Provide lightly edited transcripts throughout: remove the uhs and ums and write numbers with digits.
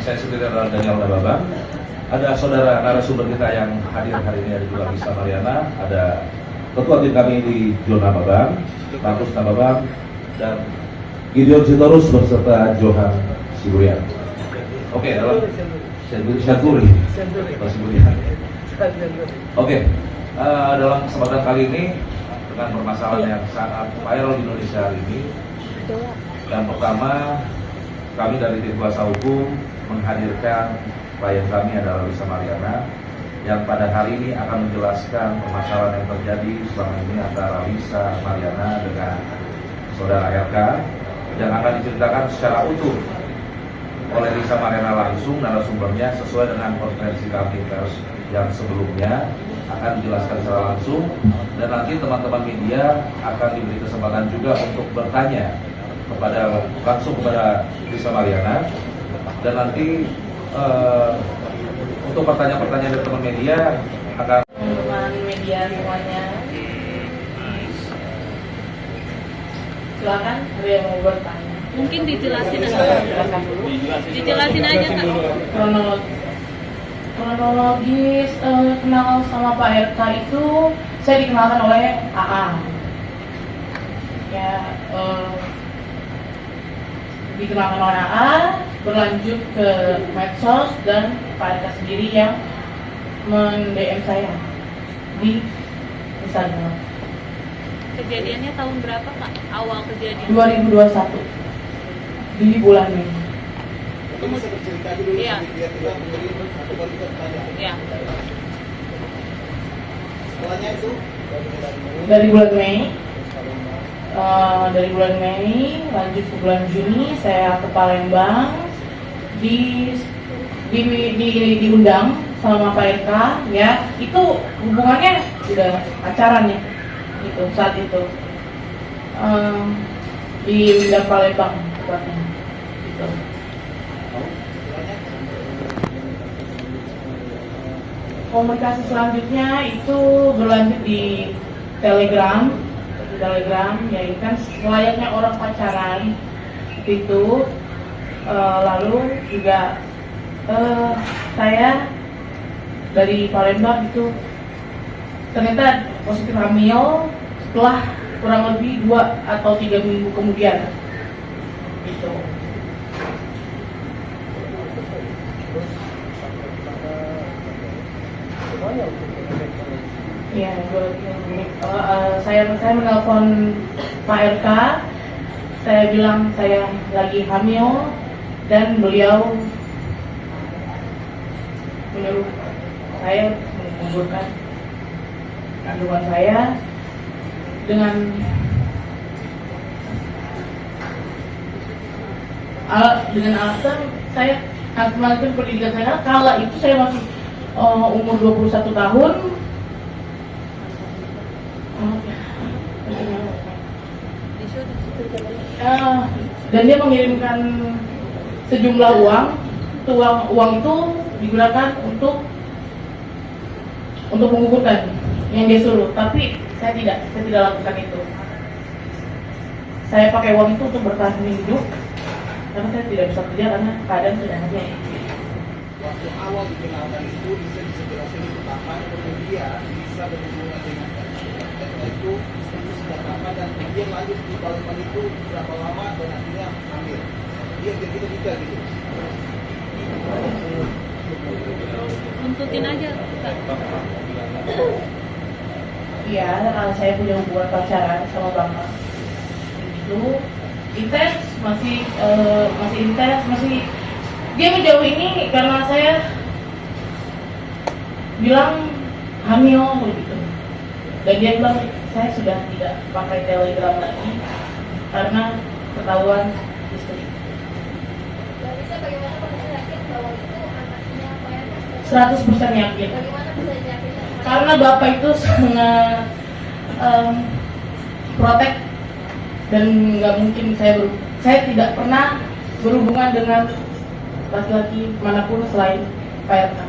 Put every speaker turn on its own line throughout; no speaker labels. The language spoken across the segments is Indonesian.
saya sendiri adalah Daniel Nababang. Ada saudara narasumber kita yang hadir hari ini, ada juga Lisa Mariana, ada ketua tim kami di Jona Nababang, Markus Nababang, dan Gideon Sitorus beserta Johan Siburian. Oke, dalam Syaturi. Oke, dalam kesempatan kali ini dengan permasalahan yang sangat viral di Indonesia hari ini, yang pertama kami dari tim kuasa hukum menghadirkan klien kami adalah Lisa Mariana yang pada hari ini akan menjelaskan permasalahan yang terjadi selama ini antara Lisa Mariana dengan saudara RK yang akan diceritakan secara utuh oleh Lisa Mariana langsung narasumbernya sesuai dengan konferensi kami pers yang sebelumnya akan dijelaskan secara langsung, dan nanti teman-teman media akan diberi kesempatan juga untuk bertanya langsung kepada Lisa Mariana, dan nanti untuk pertanyaan-pertanyaan dari teman media akan
teman media semuanya. Silakan, ada yang mau bertanya.
Mungkin dijelasin aja. Dijelasin aja Kak.
Kronologis kenal sama Pak RK itu saya dikenalkan oleh AA. Ya, dikenalkan oleh AA, berlanjut ke medsos, dan Pak RK sendiri yang men-DM saya di Instagram.
Kejadiannya tahun berapa Kak? Awal kejadian?
2021 di bulan Mei.
Iya. Iya.
Setelahnya itu
Dari bulan Mei lanjut ke bulan Juni saya ke Palembang, diundang sama Pak RK, ya itu hubungannya udah pacaran ya itu saat itu diundang Palembang tepatnya gitu. Komunikasi selanjutnya itu berlanjut di Telegram, ya kan selayaknya orang pacaran itu. Lalu juga saya dari Palembang itu ternyata positif hamil setelah kurang lebih 2 atau 3 minggu kemudian gitu. Ya, saya menelpon Pak RK, saya bilang saya lagi hamil, dan beliau menyuruh saya menggugurkan kandungan saya dengan alasan saya harus melanjutkan pendidikan saya. Kala itu saya masih umur 21 tahun. Dan dia mengirimkan sejumlah uang. Uang itu digunakan untuk menggugurkan yang dia suruh, tapi saya tidak lakukan itu. Saya pakai uang itu untuk bertahan hidup karena saya tidak bisa kerja karena keadaan sudah ada.
waktu awal dikenalkan itu bisa dijelaskan itu kapan, kemudian bisa berhubungan dengan itu sejak kapan, dan kemudian lanjut di Palembang itu berapa lama dan akhirnya hamil. Dia gitu juga gitu.
Tuntutin aja Kak.
Iya, saya punya hubungan pacaran sama Bapak. Itu intens, masih intens, dia menjauh ini karena saya bilang hamil begitu. Dan dia bilang saya sudah tidak pakai Telegram lagi karena ketahuan istri. 100% yakin. Karena Bapak itu sangat protek dan nggak mungkin saya tidak pernah berhubungan dengan laki-laki manapun selain Pak RK.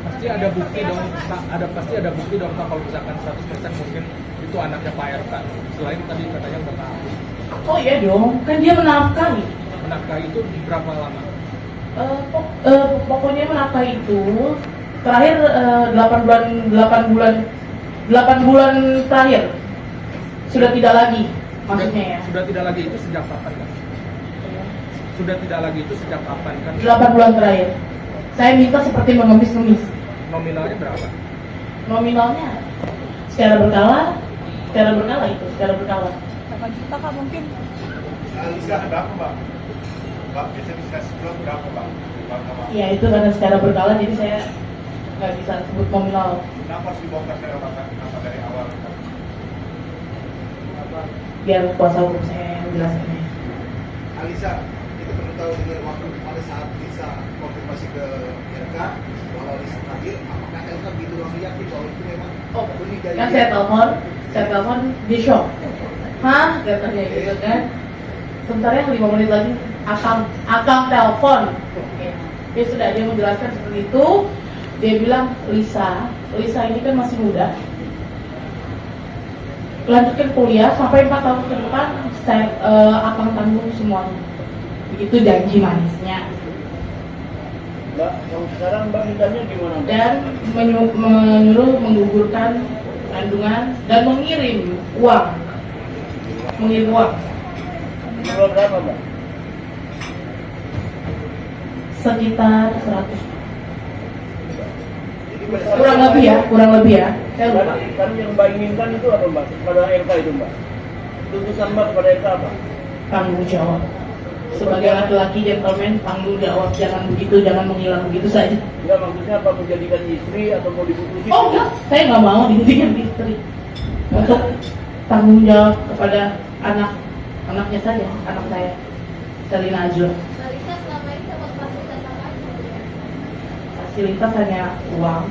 Pasti ada bukti dong Kak, kalau misalkan 100% mungkin itu anaknya Pak RK. Selain tadi katanya udah tahu.
Oh iya dong, kan dia menafkahi.
Menafkahi itu berapa lama?
Pokoknya menafkahi itu terakhir 8 bulan terakhir sudah tidak lagi, maksudnya ya.
Sudah tidak lagi itu sejak kapan kan? Sudah tidak lagi itu sejak kapan kan?
8 bulan terakhir. Saya minta seperti mengemis-ngemis.
Nominalnya berapa?
Nominalnya secara berkala itu, secara berkala.
8 juta kak mungkin.
Bisa berapa, Mbak? Mbak, biasanya bisa sebelum berapa, Mbak?
Ya itu karena secara berkala, jadi saya nggak bisa sebut nominal.
Kenapa harus dibongkar dari awal? Kenapa dari awal?
Biar kuasa hukum saya yang jelaskan.
Alisa, kita perlu tahu dengan waktu pada saat Lisa konfirmasi ke RK bahwa Lisa hadir, apakah RK begitu langsung yakin bahwa itu memang benih dari
Kan saya telepon di shock. Hah? Katanya gitu kan. Sebentar ya 5 menit lagi akang telepon. Ya sudah, dia menjelaskan seperti itu. Dia bilang, Lisa ini kan masih muda. Lanjutkan kuliah sampai 4 tahun ke depan saya akan tanggung semuanya. Begitu janji manisnya.
Mbak, yang sekarang Mbak mintanya gimana?
Dan menyuruh menggugurkan kandungan dan mengirim uang.
Jumlah berapa Mbak?
Sekitar 100.
Jadi
Kurang lebih ya. Saya lupa.
Kan yang Mbak inginkan itu apa Mbak? Kepada RK itu Mbak? Tuntutan Mbak kepada RK apa?
Tanggung jawab. Sebagai laki-laki gentleman, tanggung jawab. Jangan begitu, jangan menghilang begitu saja.
Enggak, maksudnya apa? Menjadikan istri atau mau diputusin?
Oh enggak, saya nggak mau dijadikan istri. Untuk tanggung jawab kepada anaknya saja, anak saya, Selina Azura.
Alisa selama ini dapat fasilitas apa?
Fasilitas hanya uang,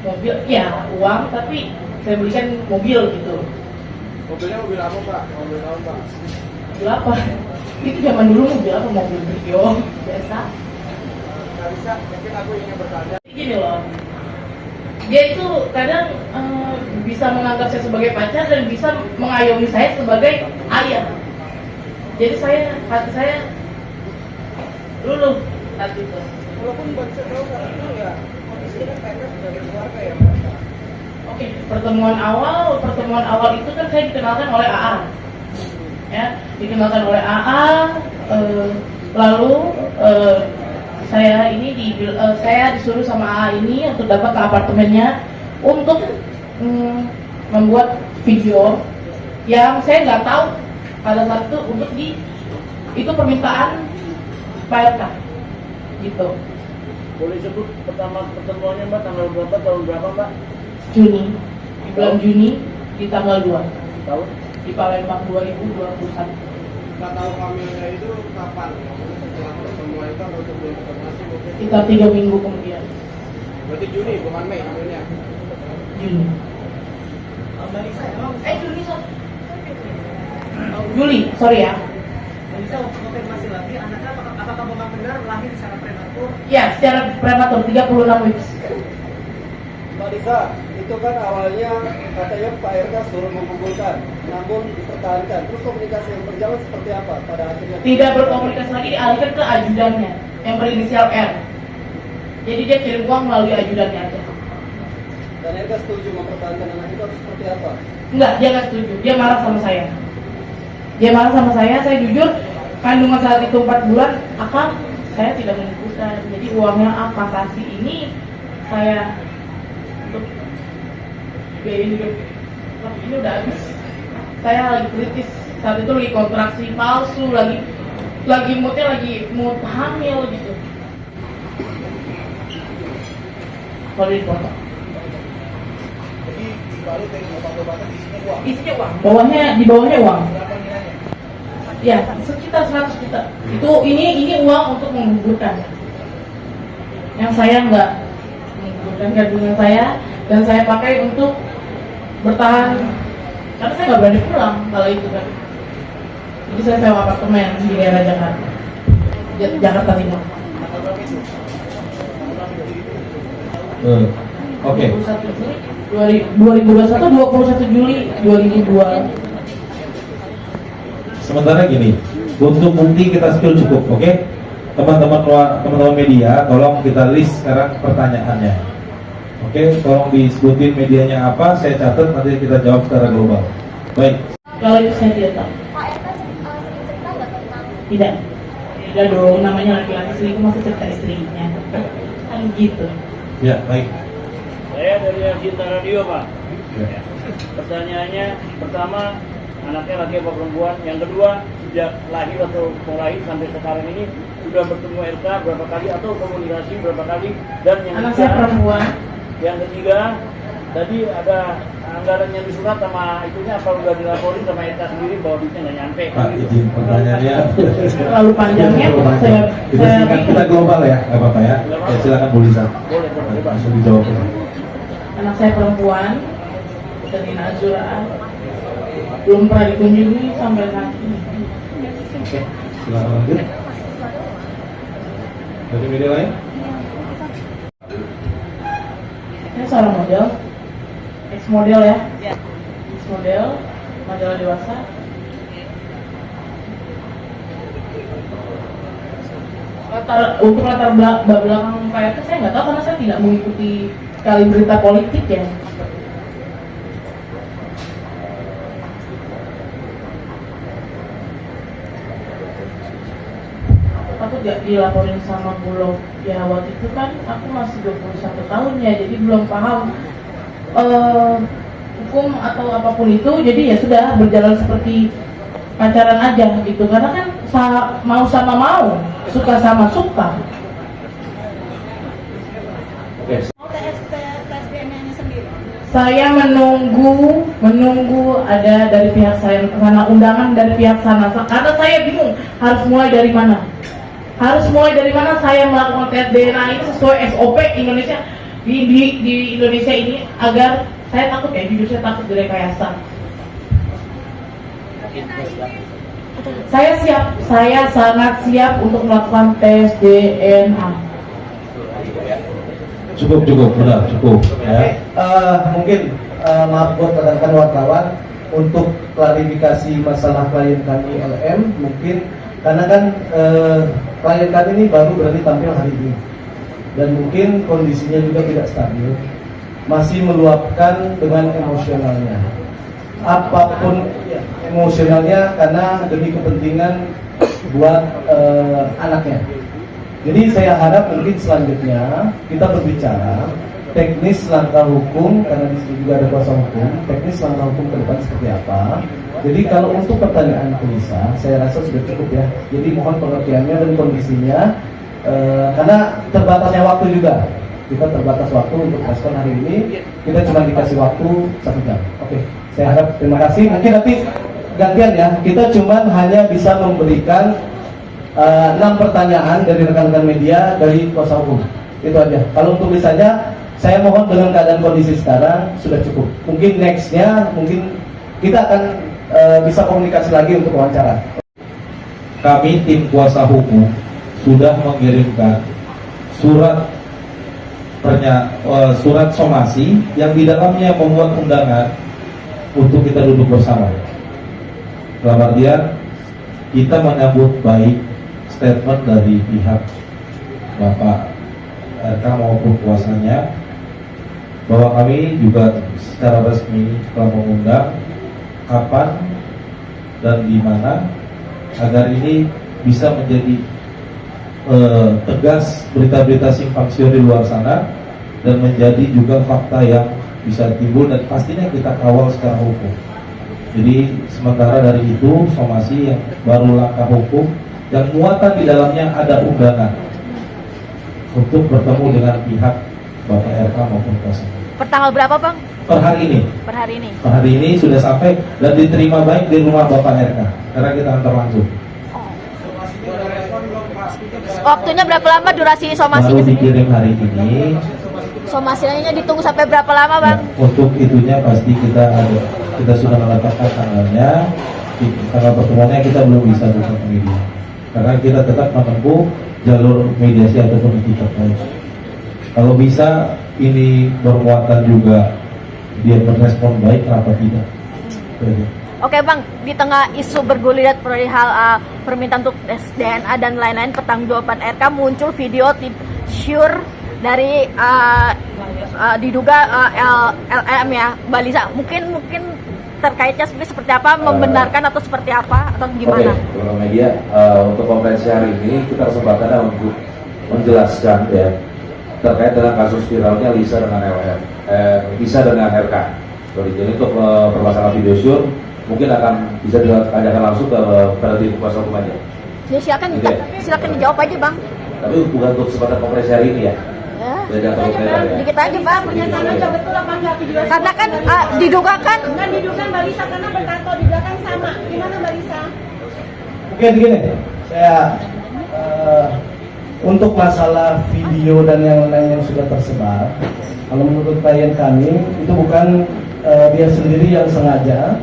mobil,
ya uang, tapi saya belikan mobil gitu.
mobilnya mobil apa Pak? Mobil apa Pak?
Mobil apa? Itu zaman dulu mobil apa? Mobil Brio biasa.
Alisa, mungkin aku ingin bertanya.
Gini loh, dia itu kadang bisa menganggap saya sebagai pacar dan bisa mengayomi saya sebagai ayah. Jadi hati saya luluh saat itu.
Walaupun Mbak bisa tahu karena itu ya kondisinya kan mereka sebagai keluarga ya Mbak.
Oke, pertemuan awal itu kan saya dikenalkan oleh AA, ya, dikenalkan oleh AA, lalu saya disuruh sama AA ini untuk dapat ke apartemennya untuk membuat video yang saya nggak tahu pada saat itu itu permintaan Pak RK, gitu.
Boleh sebut pertama pertemuannya Mbak, tanggal berapa, tahun berapa Mbak?
Juni, di bulan Juni, di tanggal 2
Tahun?
di Palembang 2021.
Nggak tahu hamilnya itu kapan? Setelah pertemuan itu atau sebelum konfirmasi mungkin?
Sekitar 3 minggu kemudian.
Berarti Juni bukan Mei hamilnya.
Juni.
Marisa, emang
Juli, sorry ya.
Marisa untuk konfirmasi lagi, anaknya apakah memang benar lahir secara prematur?
Ya, secara prematur 36 weeks.
Mbak Lisa, itu kan awalnya katanya Pak RK suruh menggugurkan, namun dipertahankan. Terus komunikasi yang berjalan seperti apa pada akhirnya?
Tidak berkomunikasi lagi, dialihkan ke ajudannya yang berinisial R. Jadi dia kirim uang melalui ajudannya aja.
Dan RK setuju mempertahankan anak itu atau seperti apa?
Enggak, dia nggak setuju. Dia marah sama saya. Saya jujur, kandungan saat itu 4 bulan, akang, saya tidak menggugurkan. Jadi uangnya akang kasih ini, saya untuk biaya hidup. Tapi ini udah habis. Saya lagi kritis. Saat itu lagi kontraksi palsu, lagi mood hamil gitu. Kalau dipotong.
Jadi dibalut dari obat-obatan isinya uang.
Isinya uang. Di bawahnya uang.
Berapa nilainya?
Ya, sekitar 100 juta. Ini uang untuk menggugurkan. Yang saya enggak menggugurkan kandungan saya, dan saya pakai untuk bertahan. Karena saya nggak berani pulang kalau itu kan. Jadi saya sewa apartemen di daerah Jakarta. Jakarta Timur.
Oke.
2021 21 Juli 2002.
Sementara gini, Untuk bukti kita spill cukup, oke? Teman-teman media, tolong kita list sekarang pertanyaannya. Oke, tolong disebutin medianya apa, saya catat nanti kita jawab secara global. Baik.
Kalau itu saya tidak tahu.
Pak RK sering cerita nggak tentang
Tidak. Tidak dong, namanya laki-laki selingkuh masih cerita istrinya. Kan gitu.
Ya, baik.
Saya dari Cinta Radio, Pak.
Ya.
Pertanyaannya, pertama, anaknya laki apa perempuan? Yang kedua, sejak lahir atau mau lahir sampai sekarang ini sudah bertemu RK berapa kali atau komunikasi berapa kali? Dan yang
Anak saya perempuan.
yang ketiga, tadi ada anggaran yang disurat sama itunya apa udah dilaporin sama RK sendiri bahwa duitnya nggak nyampe?
Pak, izin pertanyaannya.
Terlalu panjangnya, saya
Kita singkat, kita global ya, nggak apa-apa ya. Ya silakan Bu Lisa.
Boleh, bebas.
Langsung dijawab.
anak saya perempuan, Selina Azura, belum pernah dikunjungi sampai saat ini.
Oke, silakan lanjut. Dari media lain?
Ini seorang model, ex model ya, ex model, majalah dewasa. Untuk latar belakang Pak RK saya nggak tahu karena saya tidak mengikuti sekali berita politik ya. Aku tidak dilaporin sama Bulog ya waktu itu kan aku masih 21 tahun ya, jadi belum paham hukum atau apapun itu, jadi ya sudah berjalan seperti pacaran aja gitu, karena kan mau sama mau, suka sama suka.
Oke.
TSPM-nya sendiri?
Saya menunggu ada dari pihak saya karena undangan dari pihak sana, karena saya bingung harus mulai dari mana. Saya melakukan tes DNA ini sesuai SOP Indonesia di Indonesia ini, agar saya takut ya, jujur saya takut direkayasa. Saya sangat siap untuk melakukan tes DNA.
Cukup, benar, cukup. Ya.
Mungkin maaf buat rekan-rekan wartawan untuk klarifikasi masalah klien kami LM, mungkin karena kan klien kami ini baru berani tampil hari ini dan mungkin kondisinya juga tidak stabil, masih meluapkan dengan emosionalnya, apapun emosionalnya karena demi kepentingan buat anaknya. Jadi saya harap mungkin selanjutnya kita berbicara teknis langkah hukum, karena di sini juga ada kuasa hukum, teknis langkah hukum ke depan seperti apa. Jadi kalau untuk pertanyaan ke Lisa, saya rasa sudah cukup ya. Jadi mohon pengertiannya dan kondisinya, karena terbatasnya waktu juga. Kita terbatas waktu untuk respon hari ini. Kita cuma dikasih waktu 1 jam. Oke, saya harap terima kasih. Mungkin nanti gantian ya. Kita cuma hanya bisa memberikan 6 pertanyaan dari rekan-rekan media dari kuasa hukum. Itu aja. Kalau untuk Lisanya, saya mohon dengan keadaan kondisi sekarang sudah cukup. Mungkin nextnya, mungkin kita akan bisa komunikasi lagi untuk wawancara.
Kami tim kuasa hukum sudah mengirimkan surat somasi yang di dalamnya memuat undangan untuk kita duduk bersama. Dalam artian kita menyambut baik statement dari pihak Bapak RK maupun kuasanya, bahwa kami juga secara resmi telah mengundang kapan dan di mana agar ini bisa menjadi tegas berita-berita simpang siur di luar sana dan menjadi juga fakta yang bisa timbul dan pastinya kita kawal secara hukum. Jadi sementara dari itu somasi yang baru langkah hukum yang muatan di dalamnya ada undangan untuk bertemu dengan pihak Bapak RK maupun kuasa.
Per tanggal berapa, Bang?
Per hari ini.
Per hari ini.
Per hari ini sudah sampai dan diterima baik di rumah Bapak RK karena kita antar langsung.
Waktunya berapa lama durasi somasinya
Baru
sendiri?
dikirim hari ini.
Somasinya ditunggu sampai berapa lama, Bang?
Ya, untuk itunya pasti kita sudah menetapkan tanggalnya. Tanggal pertemuannya kita belum bisa buka ke media karena kita tetap menempuh jalur mediasi ataupun etikat baik. Kalau bisa ini bermuatan juga dia berrespon baik, kenapa tidak?
Oke Bang, di tengah isu bergulir perihal permintaan untuk tes DNA dan lain-lain, pertanggungjawaban RK, muncul video sure dari diduga LM ya, Mbak Lisa. Mungkin terkaitnya seperti apa, membenarkan atau seperti apa, atau gimana?
Oke, teman-teman media, untuk konferensi hari ini kita kesempatan untuk menjelaskan ya terkait dengan kasus viralnya Lisa dengan LM, Lisa dengan RK. Jadi untuk permasalahan video shoot mungkin akan bisa ditanyakan langsung kepada tim kuasa hukum aja.
Ya silakan dijawab aja Bang.
Tapi bukan untuk kesempatan konferensi hari ini ya.
Ya. Dikit aja Bang.
Pernyataan aja betul apa enggak video?
Karena kan diduga kan.
Kan diduga Mbak Lisa karena bertato di belakang sama. Gimana Mbak Lisa?
Oke, begini, saya untuk masalah video dan yang lain yang sudah tersebar, kalau menurut klien kami itu bukan dia sendiri yang sengaja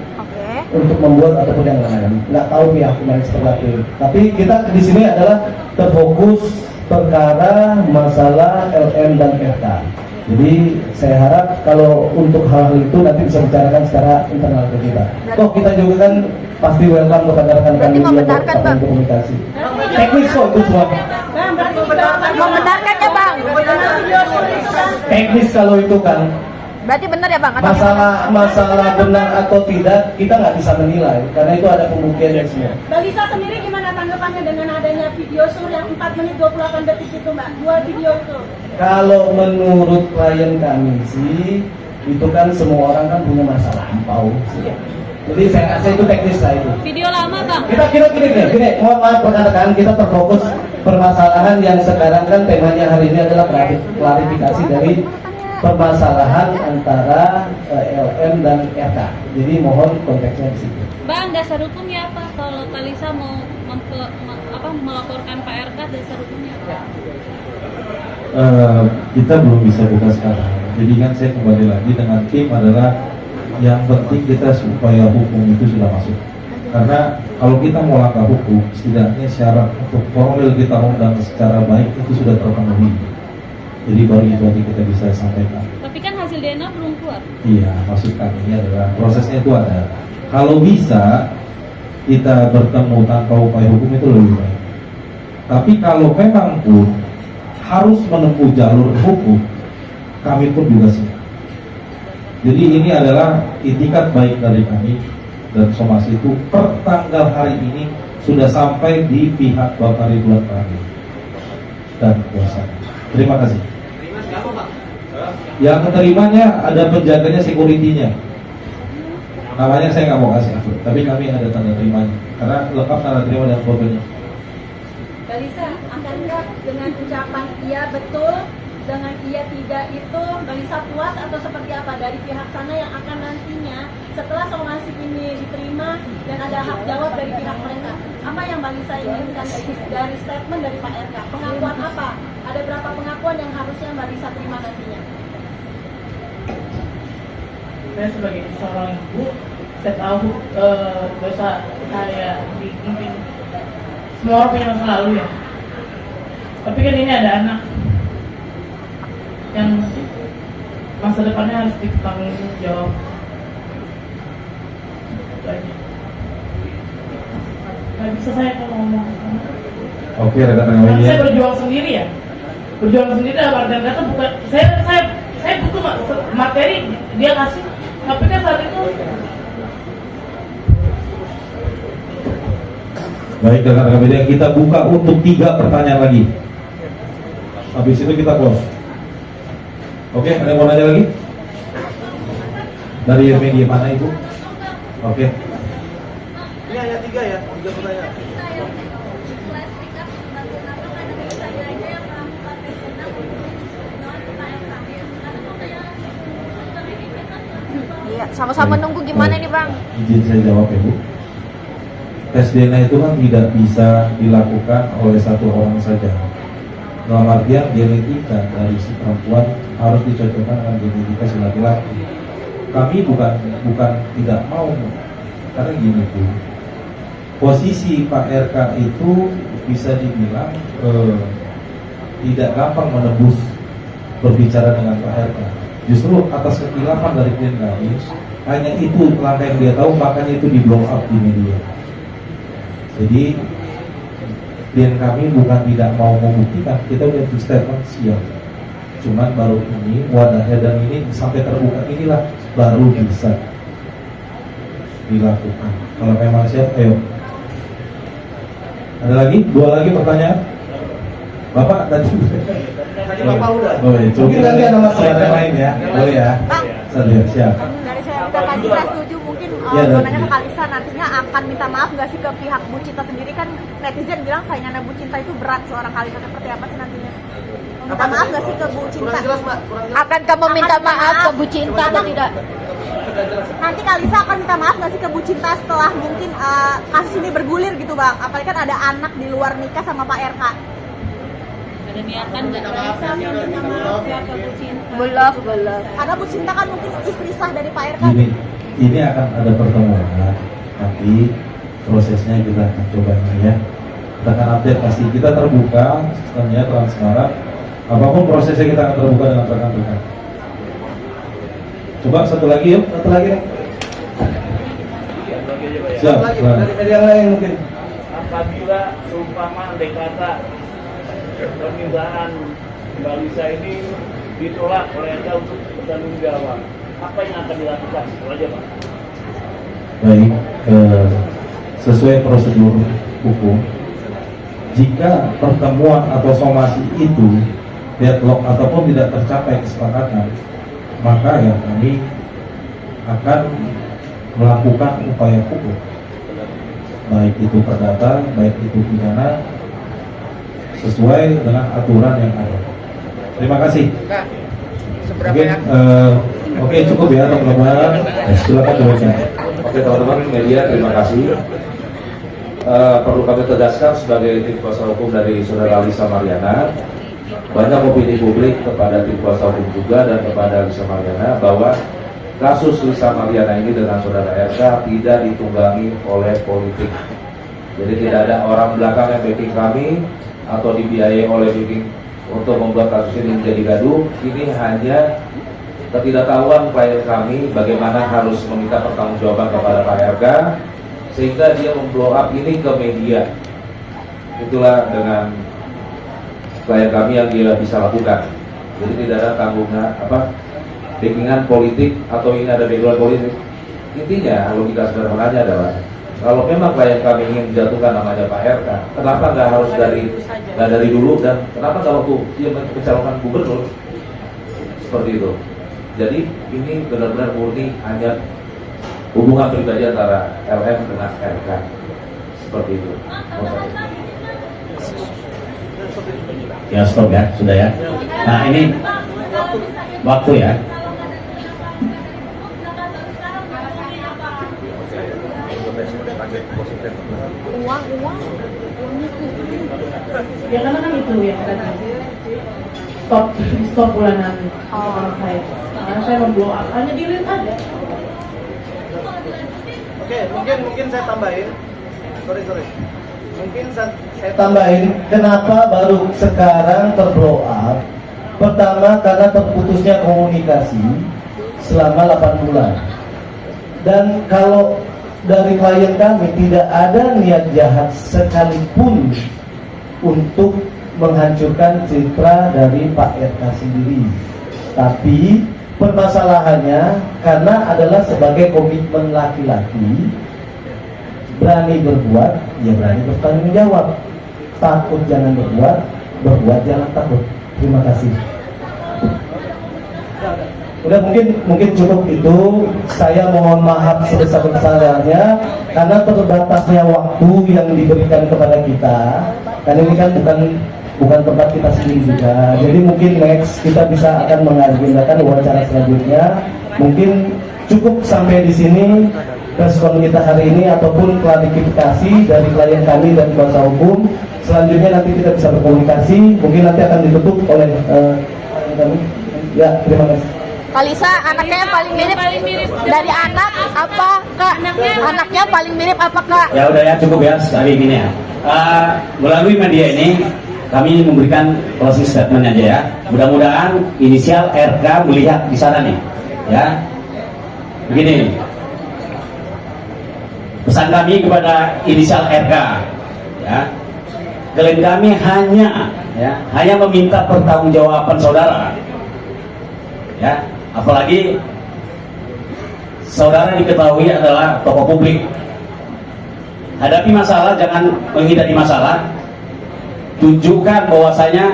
untuk membuat ataupun yang lain. Nggak tahu pihak yang seperti itu. Tapi kita di sini adalah terfokus perkara masalah LM dan RK. Jadi saya harap kalau untuk hal itu nanti bisa bicarakan secara internal ke kita. Toh kita juga kan pasti welcome kepada rekan-rekan media untuk komunikasi. Teknis kok itu semua.
Membenarkan ya Bang.
Teknis kalau itu kan.
Berarti benar ya Bang?
Masalah benar atau tidak kita nggak bisa menilai karena itu ada pembuktian yang semua.
Mbak Lisa sendiri gimana tanggapannya dengan adanya video sur yang 4 menit 28 detik itu Mbak? 2 video itu.
Kalau menurut klien kami sih itu kan semua orang kan punya masa lampau. Jadi saya rasa itu teknis lah itu.
Video lama Bang.
Kita gini, mohon maaf rekan-rekan, kita terfokus permasalahan yang sekarang kan temanya hari ini adalah klarifikasi dari permasalahan antara LM dan RK. Jadi mohon konteksnya di situ.
Bang, dasar hukumnya apa kalau Kalisa mau melaporkan Pak RK, dasar hukumnya apa?
Kita belum bisa buka sekarang. Jadi kan saya kembali lagi dengan tim adalah yang penting kita supaya hukum itu sudah masuk. Karena kalau kita mau langkah hukum, setidaknya syarat untuk formil kita undang secara baik itu sudah terpenuhi. Jadi baru itu aja kita bisa sampaikan.
Tapi kan hasil DNA belum keluar.
Iya, maksud kami ini adalah prosesnya itu ada. Kalau bisa kita bertemu tanpa upaya hukum itu lebih baik. Tapi kalau memang pun harus menempuh jalur hukum, kami pun juga siap. Jadi ini adalah itikat baik dari kami dan Somasi itu per tanggal hari ini sudah sampai di pihak Bapak Ridwan Kamil dan kuasa. Terima kasih. Yang keterimanya ada penjaganya, security-nya. Namanya saya nggak mau kasih, tapi kami ada tanda terimanya karena lengkap tanda terima dan fotonya.
Mbak Lisa, akankah dengan ucapan iya betul dengan iya tidak itu Mbak Lisa puas atau seperti apa dari pihak sana yang akan nantinya setelah somasi ini diterima dan ada hak jawab dari pihak mereka? Apa yang Mbak Lisa inginkan dari statement dari Pak RK? Pengakuan apa? Ada berapa pengakuan yang harusnya Mbak Lisa terima nantinya?
Saya sebagai seorang ibu, saya tahu dosa saya mungkin semua orang punya masa lalu ya. Tapi kan ini ada anak yang masa depannya harus ditanggung jawab. Gak bisa saya kalau ngomong.
Oke, rekan-rekan media.
Saya berjuang sendiri ya. Berjuang sendiri dalam artian kata bukan saya butuh materi dia kasih, tapi kan saat itu.
Baik, rekan-rekan media, kita buka untuk 3 pertanyaan lagi. Habis itu kita close. Oke, ada yang mau nanya lagi? Dari media mana Ibu? Oke.
Ini hanya 3 ya, 3 pertanyaan.
Iya, sama-sama nunggu gimana nih Bang?
Izin saya jawab ya Bu. Tes DNA itu kan tidak bisa dilakukan oleh satu orang saja. Dalam artian genetika dari si perempuan harus dicocokkan dengan genetika si laki-laki. Kami bukan tidak mau, karena gini Bu, posisi Pak RK itu bisa dibilang tidak gampang menembus berbicara dengan Pak RK. Justru atas kekhilafan dari klien kami, hanya itu langkah yang dia tahu, makanya itu di blow up di media. Jadi klien kami bukan tidak mau membuktikan, kita udah di statement siap. Cuman baru ini wadahnya dan ini sampai terbuka inilah baru bisa dilakukan. Kalau memang siap, ayo. Ada lagi? 2 lagi pertanyaan? Bapak tadi.
Tadi Bapak udah.
Oh, iya. Mungkin nanti ada masalah yang lain ya. Boleh ya? Siap.
Dari saya tadi saya setuju mungkin
Ya,
mau nanya ke Kalisa nantinya akan minta maaf nggak sih ke pihak Bu Cinta sendiri, kan netizen bilang saingannya Bu Cinta itu berat, seorang Kalisa seperti apa sih nantinya? Minta maaf nggak sih ke Bu Cinta?
Akan kamu minta maaf ke Bu Cinta atau tidak?
Nanti Kalisa akan minta maaf nggak sih ke Bu Cinta setelah mungkin kasus ini bergulir gitu bang? Apalagi kan ada anak di luar nikah sama Pak RK.
Ada niatan nggak Kalisa minta maaf ya ke Bu Cinta?
Belum. Karena Bu Cinta kan mungkin istri sah dari Pak RK.
Ini akan ada pertemuan. Nanti prosesnya kita akan coba ya. Kita akan update pasti. Kita terbuka, sistemnya transparan. Apapun prosesnya kita akan terbuka dengan rekan-rekan. Coba satu lagi yuk.
Satu lagi nih.
Siap.
Lagi dari media lain mungkin.
Apabila seumpama andai kata permintaan Mbak Lisa ini ditolak oleh Anda untuk bertanggung jawab, apa yang akan dilakukan? Itu aja Pak.
Baik, sesuai prosedur hukum, jika pertemuan atau somasi itu deadlock ataupun tidak tercapai kesepakatan, maka ya kami akan melakukan upaya hukum, baik itu perdata, baik itu pidana, sesuai dengan aturan yang ada. Terima kasih. Mungkin oke, cukup ya teman-teman. Silakan demikian. Oke teman-teman media, terima kasih. Perlu kami tegaskan sebagai tim kuasa hukum dari Saudara Lisa Mariana, banyak opini publik kepada tim kuasa hukum juga dan kepada Lisa Mariana bahwa kasus Lisa Mariana ini dengan Saudara RK tidak ditunggangi oleh politik. Jadi tidak ada orang belakang yang backing kami atau dibiayai oleh backing untuk membuat kasus ini menjadi gaduh. Ini hanya ketidaktahuan klien kami bagaimana harus meminta pertanggungjawaban kepada Pak RK sehingga dia memblow up ini ke media. Itulah dengan klien kami yang dia bisa lakukan. Jadi tidak ada tanggungan backingan politik atau ini ada background politik. Intinya logika sederhananya adalah kalau memang klien kami ingin menjatuhkan namanya Pak RK, kenapa nggak harus dari dulu, dan kenapa nggak waktu dia mencalonkan gubernur seperti itu? Jadi ini benar-benar murni hanya hubungan pribadi antara LM dengan RK seperti itu.
Ya stop ya, sudah ya. Nah ini waktu ya.
Uang.
Ya karena kan itu ya tadi stop bulanan saya. Karena saya memblow up, hanya delete aja.
Oke, mungkin saya tambahin. Sorry. Mungkin saya
Tambahin, kenapa baru sekarang terblow up? Pertama karena terputusnya komunikasi selama 8 bulan. Dan kalau dari klien kami tidak ada niat jahat sekalipun untuk menghancurkan citra dari Pak RK sendiri. Tapi permasalahannya karena adalah sebagai komitmen laki-laki, berani berbuat, ya berani bertanggung jawab. Takut jangan berbuat jangan takut. Terima kasih. Udah mungkin cukup itu. Saya mohon maaf sebesar-besarnya karena terbatasnya waktu yang diberikan kepada kita. Karena ini kan bukan tempat kita sendiri juga. Jadi mungkin next kita bisa akan mengagendakan wawancara selanjutnya. Mungkin cukup sampai di sini respon kita hari ini ataupun klarifikasi dari klien kami dan kuasa hukum. Selanjutnya nanti kita bisa berkomunikasi. Mungkin nanti akan ditutup oleh klien kami. Ya, terima kasih.
Kalisa, anaknya yang paling mirip dari anak apa kak? Anaknya paling mirip apa kak?
Ya udah ya, cukup ya sekali gini ya. Melalui media ini kami memberikan closing statement aja ya. Mudah-mudahan inisial RK melihat di sana nih, ya. Begini, pesan kami kepada inisial RK, ya. Klien kami hanya meminta pertanggungjawaban saudara, ya. Apalagi saudara diketahui adalah tokoh publik. Hadapi masalah, jangan menghindari masalah. Tunjukkan bahwasanya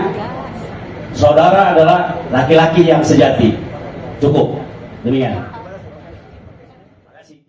saudara adalah laki-laki yang sejati. Cukup. Demikian.